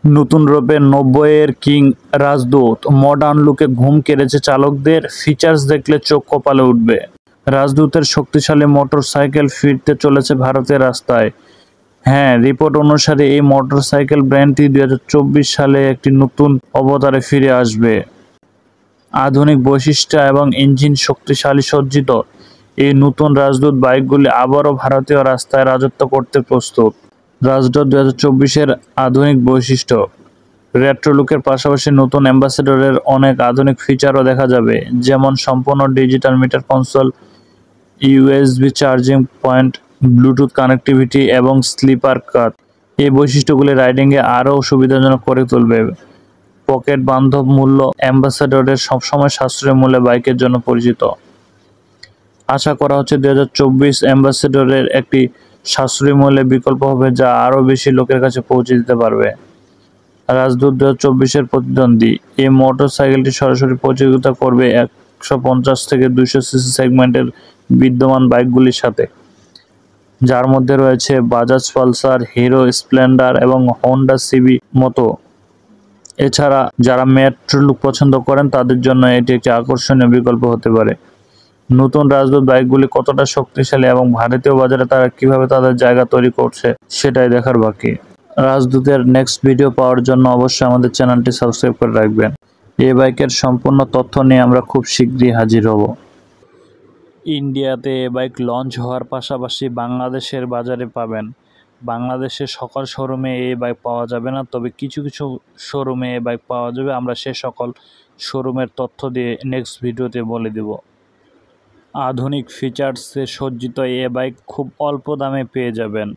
নতুন রূপে ৯০-এর king Rajdoot modern লুকে ঘুম কেড়েছে চালকদের, ফিচার্স দেখলে চোখ কপালে উঠবে। রাজদূতের শক্তিশালী মোটরসাইকেল ফিরতে চলেছে ভারতের রাস্তায়। হ্যাঁ, রিপোর্ট অনুসারে এই মোটরসাইকেল ব্র্যান্ডটি ২০২৪ সালে একটি নতুন অবতারে ফিরে আসবে। আধুনিক বৈশিষ্ট্য এবং ইঞ্জিন শক্তিশালী সজ্জিত এই নতুন রাজদূত বাইকগুলি আবারও ভারতীয় রাস্তায় রাজত্ব করতে প্রস্তুত। রাজদূত ২০২৪-এর আধুনিক বৈশিষ্ট্য। রেট্রো লুকের পাশাপাশি নতুন অ্যাম্বাসেডরের অনেক আধুনিক ফিচারও দেখা যাবে, যেমন সম্পূর্ণ digital meter console, USB charging point, Bluetooth connectivity এবং স্লিপার কাট। এই বৈশিষ্ট্যগুলি রাইডিংয়ে আরও সুবিধাজনক করে তুলবে। পকেট বান্ধব মূল্য। অ্যাম্বাসেডরের সবসময় সাশ্রয়ী মূল্যে বাইকের জন্য পরিচিত। আশা করা হচ্ছে ২০২৪ অ্যাম্বাসেডরের একটি সাশ্রয়ী মূল্যে বিকল্প হবে, যা আরও বেশি লোকের কাছে পৌঁছে দিতে পারবে। রাজদূত ২০২৪-এর প্রতিদ্বন্দ্বী। এই মোটরসাইকেলটি সরাসরি প্রতিযোগিতা করবে ১৫০ থেকে ২০০ সিসি সেগমেন্টের বিদ্যমান বাইকগুলির সাথে, যার মধ্যে রয়েছে বাজাজ পালসার, হিরো স্প্লেন্ডার এবং হোন্ডা সিবি মতো। এছাড়া যারা মেট্রো লুক পছন্দ করেন তাদের জন্য এটি একটি আকর্ষণীয় বিকল্প হতে পারে। নতুন রাজদূত বাইকগুলি কতটা শক্তিশালী এবং ভারতীয় বাজারে তারা কিভাবে তাদের জায়গা তৈরি করছে সেটাই দেখার বাকি। রাজদূতের নেক্সট ভিডিও পাওয়ার জন্য অবশ্যই আমাদের চ্যানেলটি সাবস্ক্রাইব করে রাখবেন। এই বাইকের সম্পূর্ণ তথ্য নিয়ে আমরা খুব শীঘ্রই হাজির হব। ইন্ডিয়াতে এ বাইক লঞ্চ হওয়ার পাশাপাশি বাংলাদেশের বাজারে পাবেন। বাংলাদেশের সকল শোরুমে এই বাইক পাওয়া যাবে না, তবে কিছু কিছু শোরুমে এই বাইক পাওয়া যাবে। আমরা সে সকল শোরুমের তথ্য দিয়ে নেক্সট ভিডিওতে বলে দেব। আধুনিক ফিচার্সে সজ্জিত এ বাইক খুব অল্প দামে পেয়ে যাবেন।